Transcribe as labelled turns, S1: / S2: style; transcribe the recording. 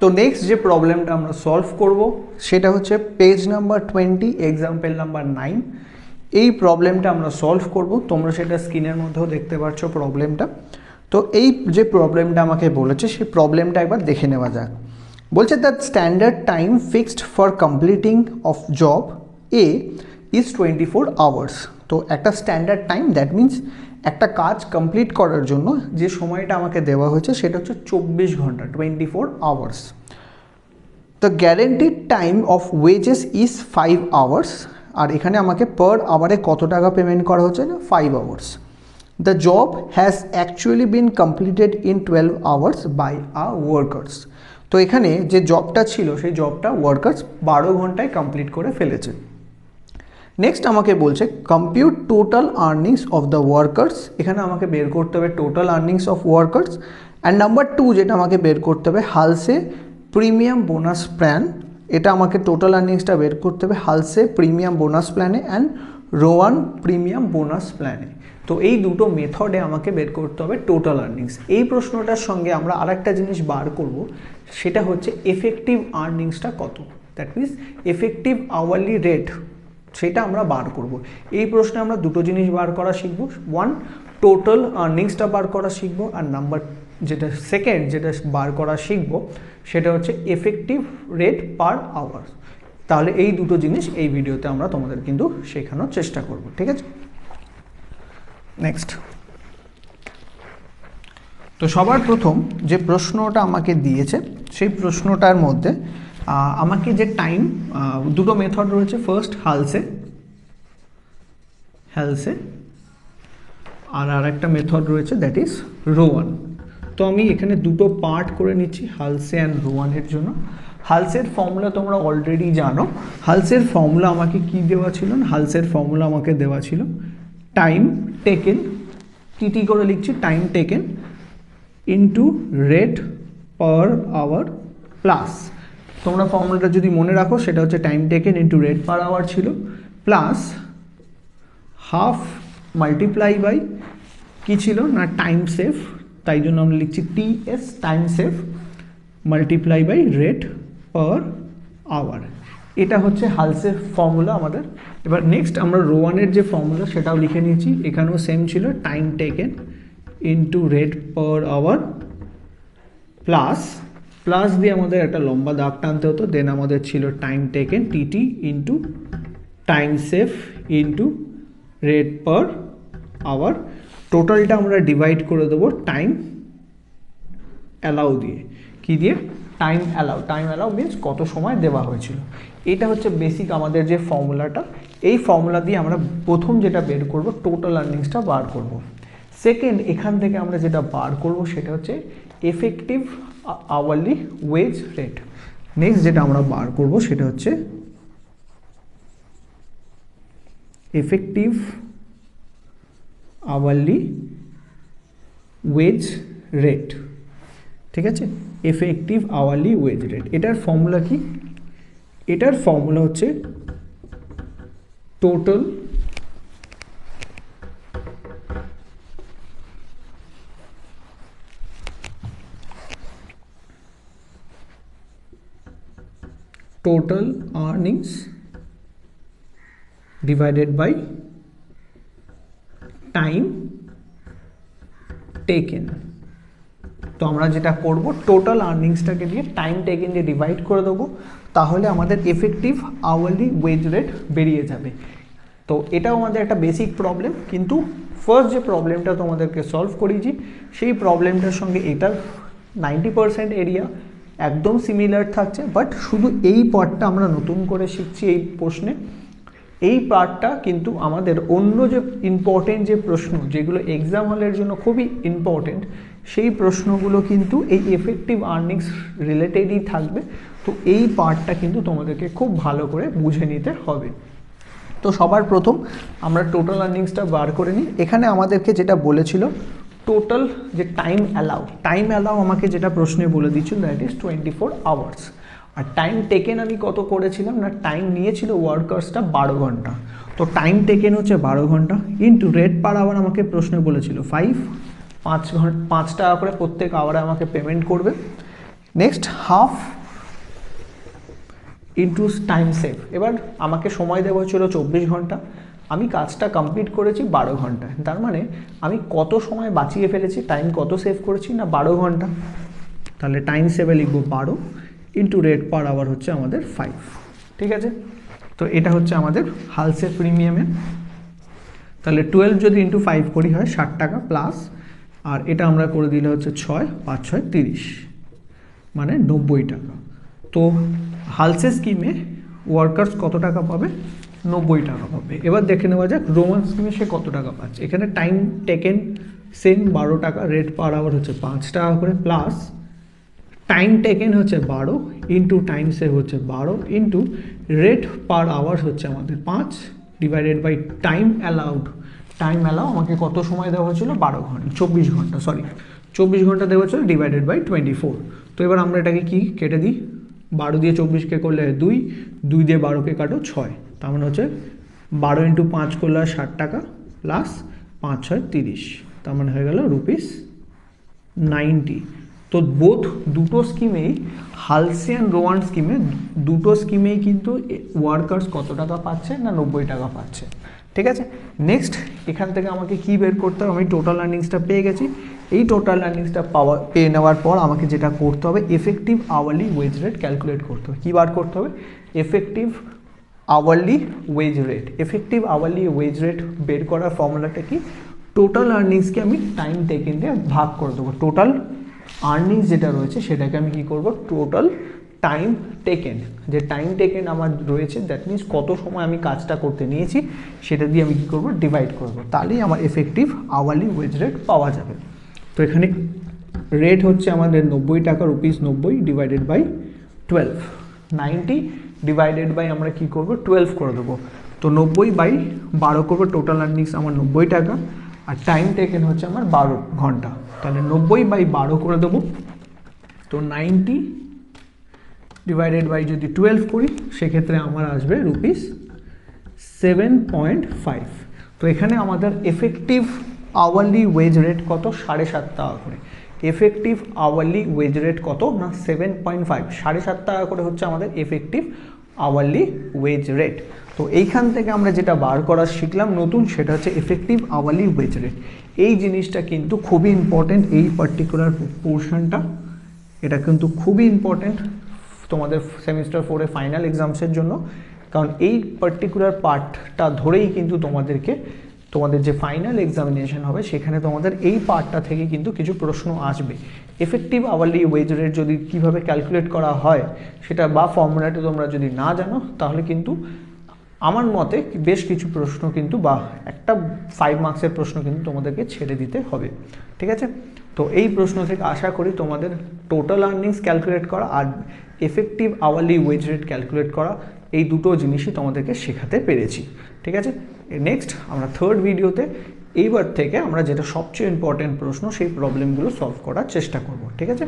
S1: তো নেক্সট যে প্রবলেমটা আমরা সলভ করব সেটা হচ্ছে পেজ নাম্বার 20 এক্সাম্পল নাম্বার 9। এই প্রবলেমটা আমরা সলভ করব, তোমরা সেটা স্ক্রিনের মধ্যেও দেখতে পাচ্ছ প্রবলেমটা। তো এই যে প্রবলেমটা আমাকে বলেছে সেই প্রবলেমটা একবার দেখে নেওয়া যাক। বলছে that standard time fixed for completing of job A is 24 hours. তো একটা স্ট্যান্ডার্ড টাইম, দ্যাট মিন্স একটা কাজ কমপ্লিট করার জন্য যে সময়টা আমাকে দেওয়া হয়েছে সেটা হচ্ছে 24 ঘন্টা, 24 hours. The guaranteed time of wages is 5 hours. আর এখানে আমাকে পার আওয়ারে কত টাকা পেমেন্ট করা হচ্ছে না, 5 hours. The job has actually been completed in 12 hours by a workers. তো এখানে যে জবটা ছিল সেই জবটা ওয়ার্কার্স 12 ঘন্টায় কমপ্লিট করে ফেলেছে। নেক্সট আমাকে বলছে compute total earnings of the workers. এখানে আমাকে বের করতে হবে total earnings of workers. And number 2 যেটা আমাকে বের করতে হবে হালসে প্রিমিয়াম বোনাস প্ল্যান। এটা আমাকে টোটাল আর্নিংসটা বের করতে হবে হালসে প্রিমিয়াম বোনাস প্ল্যানে অ্যান্ড রোয়ান প্রিমিয়াম বোনাস প্ল্যানে। তো এই দুটো মেথডে আমাকে বের করতে হবে টোটাল আর্নিংস। এই প্রশ্নটার সঙ্গে আমরা আরেকটা জিনিস বার করব, সেটা হচ্ছে এফেক্টিভ আর্নিংসটা কত, that means effective hourly rate, সেটা আমরা বার করব। এই প্রশ্নে আমরা দুটো জিনিস বার করা শিখব, ওয়ান টোটাল আর্নিংসটা বার করা শিখব, আর নাম্বার যেটা সেকেন্ড যেটা বার করা শিখব সেটা হচ্ছে এফেক্টিভ রেট পার আওয়ার। তাহলে এই দুটো জিনিস এই ভিডিওতে আমরা তোমাদের কিন্তু শেখানোর চেষ্টা করব, ঠিক আছে। নেক্সট, তো সবার প্রথম যে প্রশ্নটা আমাকে দিয়েছে সেই প্রশ্নটার মধ্যে আমাকে যে টাইম, দুটো মেথড রয়েছে, ফার্স্ট হ্যালসে আর আরেকটা মেথড রয়েছে দ্যাট ইজ রোয়ান। তো আমি এখানে দুটো পার্ট করে নিচ্ছি হালসে অ্যান্ড রোয়ানের জন্য। হালসের ফর্মুলা তোমরা অলরেডি জানো। হালসের ফর্মুলা আমাকে কি দেওয়া ছিল, হালসের ফর্মুলা আমাকে দেওয়া ছিল টাইম টেকেন, টিটি করে লিখছি, time taken into rate per hour plus, তোমরা ফর্মুলাটা যদি মনে রাখো সেটা হচ্ছে time taken into rate per hour ছিল, প্লাস হাফ মাল্টিপ্লাই বাই কী ছিল না টাইম সেভ, তাই জন্য আমরা লিখছি TS time save multiply by rate per hour. এটা হচ্ছে হালসের ফর্মুলা আমাদের। এবার নেক্সট আমরা রোয়ানের যে ফর্মুলা সেটাও লিখে নিয়েছি, এখানেও সেম ছিল time taken into rate per hour plus দিয়ে আমাদের একটা লম্বা দাগ টানতে হতো, দেন আমাদের ছিল time taken TT into time save into rate per hour. টোটালটা আমরা ডিভাইড করে দেবো টাইম অ্যালাউ দিয়ে, কি দিয়ে, টাইম অ্যালাউ মিনস কত সময় দেওয়া হয়েছিল। এটা হচ্ছে বেসিক আমাদের যে ফর্মুলাটা। এই ফর্মুলা দিয়ে আমরা প্রথম যেটা বের করব টোটাল আর্নিংসটা বার করব। সেকেন্ড, এখান থেকে আমরা যেটা বার করব সেটা হচ্ছে effective hourly wage rate. Next যেটা আমরা বার করব সেটা হচ্ছে এফেক্টিভ আওয়ারলি ওয়েজ রেট, ঠিক আছে, এফেক্টিভ আওয়ারলি ওয়েজ রেট। এটার ফর্মুলা কি, এটার ফর্মুলা হচ্ছে total earnings divided by time taken. তো আমরা যেটা করব টোটাল আর্নিংসটাকে দিয়ে টাইম টেকেন দিয়ে ডিভাইড করে দেবো, তাহলে আমাদের এফেক্টিভ আওয়ারলি ওয়েজ রেট বেরিয়ে যাবে। তো এটাও আমাদের একটা বেসিক প্রবলেম, কিন্তু ফার্স্ট যে প্রবলেমটা তোমাদেরকে সলভ করিয়েছি সেই প্রবলেমটার সঙ্গে এটার 90% এরিয়া একদম সিমিলার থাকছে, বাট শুধু এই পার্টটা আমরা নতুন করে শিখছি এই প্রশ্নে। এই পার্টটা কিন্তু আমাদের অন্য যে ইম্পর্টেন্ট যে প্রশ্ন যেগুলো এক্সাম হলের জন্য খুবই ইম্পর্টেন্ট, সেই প্রশ্নগুলো কিন্তু এই এফেক্টিভ আর্নিংস রিলেটেডই থাকবে। তো এই পার্টটা কিন্তু তোমাদেরকে খুব ভালো করে বুঝে নিতে হবে। তো সবার প্রথম আমরা টোটাল আর্নিংসটা বার করে নিই। এখানে আমাদেরকে যেটা বলেছিল টোটাল যে টাইম অ্যালাউ আমাকে যেটা প্রশ্নে বলে দিচ্ছিল দ্যাট ইজ 24 আওয়ার্স। আর টাইম টেকেন আমি কত করেছিলাম না, টাইম নিয়েছিল ওয়ার্কার্সটা 12 ঘন্টা। তো টাইম টেকেন হচ্ছে 12 ঘন্টা ইন্টু রেট পার আওয়ার আমাকে প্রশ্নে বলেছিল 5 টাকা করে প্রত্যেক আওয়ারে আমাকে পেমেন্ট করবে। Next half into time save. এবার আমাকে সময় দেওয়া হয়েছিল 24 ঘন্টা, আমি কাজটা কমপ্লিট করেছি 12 ঘন্টায়, তার মানে আমি কত সময় বাঁচিয়ে ফেলেছি, টাইম কত সেভ করেছি না 12 ঘন্টা। তাহলে টাইম সেভে লিখবো 12 ইন্টু রেট পার আওয়ার হচ্ছে আমাদের 5। ঠিক আছে, তো এটা হচ্ছে আমাদের হালসে প্রিমিয়ামে। তাহলে 12 যদি ইন্টু 5 করি হয় 60 টাকা প্লাস, আর এটা আমরা করে দিলে হচ্ছে 6 5 6 30, মানে 90 টাকা। তো হালসে স্কিমে ওয়ার্কার্স কত টাকা পাবে, 90 টাকা পাবে। এবার দেখে নেওয়া যাক রোমান স্কিমে সে কত টাকা পাচ্ছে। এখানে টাইম টেকেন সেম 12 টাকা, রেট পার আওয়ার হচ্ছে 5 টাকা করে, প্লাস টাইম টেকেন হচ্ছে 12 ইন্টু টাইম সেভ হচ্ছে 12 ইন্টু রেট পার আওয়ার হচ্ছে আমাদের 5 divided by time allowed. Time allow আমাকে কত সময় দেওয়া হয়েছিল, 12 ঘন্টা 24 ঘন্টা, সরি 24 ঘন্টা দেওয়া হয়েছিল ডিভাইডেড বাই 24। তো এবার আমরা এটাকে কি কেটে দিই, 12 দিয়ে 24কে করলে 2, 2 দিয়ে 12কে কাটো 6, তার মানে হচ্ছে 12 ইন্টু 5 করলে 60 টাকা প্লাস 5 6 30, তার মানে হয়ে গেল ₹90। তো বোথ দুটো স্কিমেই, হালসে অ্যান্ড রোয়ান স্কিমে দুটো স্কিমেই কিন্তু ওয়ার্কার্স কত টাকা পাচ্ছে না 90 টাকা পাচ্ছে। ঠিক আছে, নেক্সট এখান থেকে আমাকে কি বের করতে হবে, আমি টোটাল আর্নিংসটা পেয়ে গেছি। এই টোটাল আর্নিংসটা পেয়ে নেওয়ার পর আমাকে যেটা করতে হবে, effective hourly wage rate calculate করতে হবে। কী বার করতে হবে, effective hourly wage rate. Effective hourly wage rate বের করার ফর্মুলাটা কি, টোটাল আর্নিংসকে আমি টাইম টেকেন দিয়ে ভাগ করে দেবো। টোটাল আর্নিংস যেটা রয়েছে সেটাকে আমি কী করবো, টোটাল টাইম টেকেন, যে টাইম টেকেন আমার রয়েছে দ্যাট মিনস কত সময় আমি কাজটা করতে নিয়েছি সেটা দিয়ে আমি কী করবো, ডিভাইড করবো, তাহলেই আমার এফেক্টিভ আওয়ারলি ওয়েজ রেট পাওয়া যাবে। তো এখানে রেট হচ্ছে আমাদের 90 টাকা, ₹90 ডিভাইডেড বাই 12, 90 ডিভাইডেড বাই আমরা কী করবো 12 করে দেবো। তো 90/12 করবো, টোটাল আর্নিংস আমার 90 টাকা, আর টাইম টেকেন হচ্ছে আমার 12 ঘন্টা, তাহলে 90/12 করে দেবো। তো 90 ডিভাইডেড বাই যদি 12 করি সেক্ষেত্রে আমার আসবে ₹7.5। তো এখানে আমাদের এফেক্টিভ আওয়ারলি ওয়েজ রেট কত, 7.5 টাকা করে। এফেক্টিভ আওয়ারলি ওয়েজ রেট কত না 7.5, 7.5 টাকা করে হচ্ছে আমাদের এফেক্টিভ আওয়ারলি ওয়েজ রেট। তো এইখান থেকে আমরা যেটা বার করা শিখলাম নতুন, সেটা হচ্ছে এফেক্টিভ আওয়ারলি ওয়েজ রেট। এই জিনিসটা কিন্তু খুবই ইম্পর্টেন্ট, এই পার্টিকুলার পোর্শনটা, এটা কিন্তু খুবই ইম্পর্টেন্ট তোমাদের সেমিস্টার 4-এ ফাইনাল এক্সামসের জন্য, কারণ এই পার্টিকুলার পার্টটা ধরেই কিন্তু তোমাদের যে ফাইনাল এক্সামিনেশন হবে সেখানে তোমাদের এই পার্টটা থেকে কিন্তু কিছু প্রশ্ন আসবে। এফেক্টিভ আওয়ারলি ওয়েজ রেট যদি কীভাবে ক্যালকুলেট করা হয় সেটা বা ফর্মুলাটা তোমরা যদি না জানো, তাহলে কিন্তু আমার মতে বেশ কিছু প্রশ্ন কিন্তু বা একটা 5 মার্কসের প্রশ্ন কিন্তু তোমাদেরকে ছেড়ে দিতে হবে। ঠিক আছে, তো এই প্রশ্ন থেকে আশা করি তোমাদের টোটাল আর্নিংস ক্যালকুলেট করা আর effective hourly wage rate calculate করা, এই দুটো জিনিসই তোমাদেরকে শেখাতে পেরেছি। ঠিক আছে, নেক্সট আমরা থার্ড ভিডিওতে এইবার থেকে আমরা যেটা সবচেয়ে ইম্পর্টেন্ট প্রশ্ন সেই প্রবলেমগুলো সলভ করার চেষ্টা করব। ঠিক আছে।